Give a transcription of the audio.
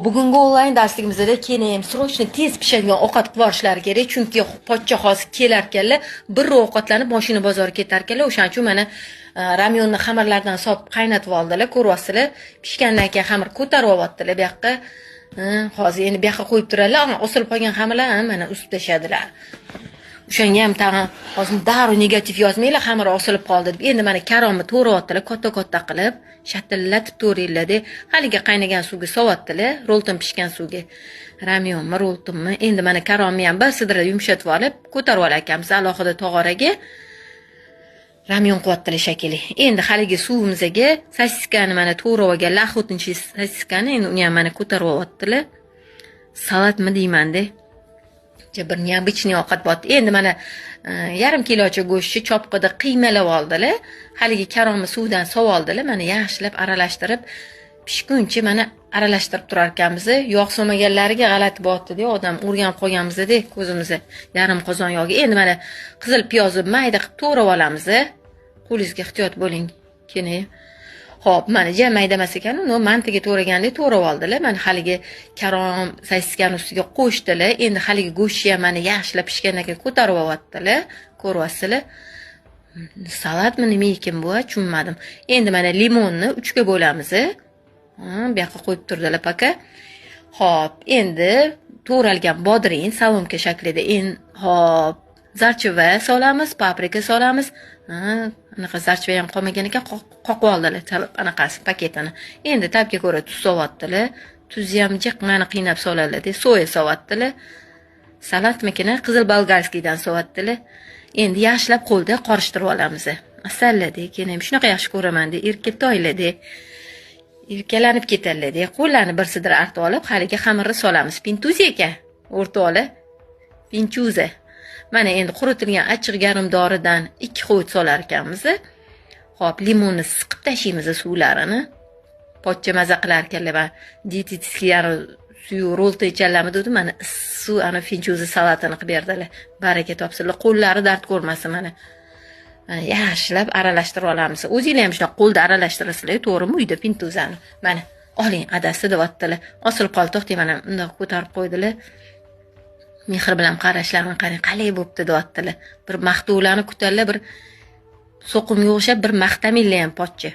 Bugungi onlayn darsligimizda keyin srochni tez pishadigan ovqat qilib olishlari kerak, chunki pochcha hozir kelar ekanlar, bir ovqatlanib mashina bozoriga ketar ekanlar. O'shaning uchun mana ramyonni xamirlardan solib qaynatib oldilar, ko'ryapsizlar. Pishgandan keyin xamir ko'tarib olyaptilar bu yoqqa. Hozir endi bu yoqqa qo'yib turadilar, osilib qolgan xamirlar mana ustib tashadilar. O'shanga ham tag'in hozir darrov negativ yozmanglar, xamir osilib qoldi deb. Endi mana karomni to'g'rayaptilar, katta-katta qilib, shatillatib to'g'raydilar. Haliga qaynagan suvga solyaptilar, rolton pishgan suvga. Ramyonmi, roltonmi? Endi mana karomni ham bir sidrada yumshatib olib, ko'tarib olamiz alohida tog'oraga. Ramyon qilyaptilar shekilli. Endi haligi suvimizga sosiskani mana to'g'rab olgan laxotinchi sosiskani endi uni ham mana ko'tarib olyaptilar. Salatmi deyman-da. Bir neobычный ovqat botdi. Endi mana yarim kilocha go'shtni chopqida qiymalab oldilar. Haligi karomni suvdan sovib oldilar. Mana yaxshilab aralashtirib pishguncha mana aralashtirib turar ekanmiz. Yog' so'maganlariga g'alati botdi-da, odam o'rganib qolganmiz-da ko'zimizni. Yarim qozon yog'i. Endi mana qizil piyozni mayda qilib to'g'rab olamiz. Qo'lingizga ehtiyot bo'ling. Keyin Xo'p, mana mayda emas ekan, uni mantiga to'ragandek to'rab oldilar. Mana haligi karom sosiskani ustiga qo'shdilar. Endi haligi go'shtni ham mana yaxshilab pishgandan keyin ko'tarib olyaptilar. Ko'ryapsizlar. Salatmi nima ekan bu? Tushunmadim. Endi mana limonni 3 ga bo'lamiz. Bu yoqqa qo'yib turdilar paka. Xo'p, endi to'ralgan bodring salomka shaklida. Endi xo'p, zarchiva solamiz, paprika solamiz. Anaqa zarchiva ham qolmagan ekan, qoqib oldilar anaqasi paketini. Endi tabga ko'ra tuz solyaptilar. Tuzni ham jiq mana qiynab soladilar, soya solyaptilar. Salatmikini qizil bolgarskiydan solyaptilar. Endi yaxshilab qo'lda qorishtirib olamiz. Asalladek, keyin shunaqa yaxshi ko'raman-da, erkatoylarda. Erkalanib ketadilar. Qo'llarni bir sidra artib olib, haligi xamirni solamiz. Pintuza ekan, o'rtoqlar. Pintuza. Mana endi quritilgan achchiq garimdoridan 2 ho'l solar ekanmiz. Xo'p, limonni siqib tashlaymiz suvlarini. Pochcha maza qilar ekanlar va dietitskiyani suvi rolta ichanlarmi dedi. Mana suv ana finchuzi salatini qilib berdilar. Baraka topsinlar. Qo'llari dard ko'rmasin mana. Mana yaxshilab aralashtirib olamiz. O'zingizlar ham shunaqa qo'lda aralashtirasizlar, to'g'rimi? Uyda pintuzani. Mana oling adasi deyaptilar. Osilib qoldi, to'xtang mana bundoq ko'tarib qo'ydilar. Mehr bilan qarashlarini qarang, qalay bo'pti deyaptilar. Bir maqtovlarni kutadilar, bir so'qimga o'xshab bir maqtaminglar ham pochcha.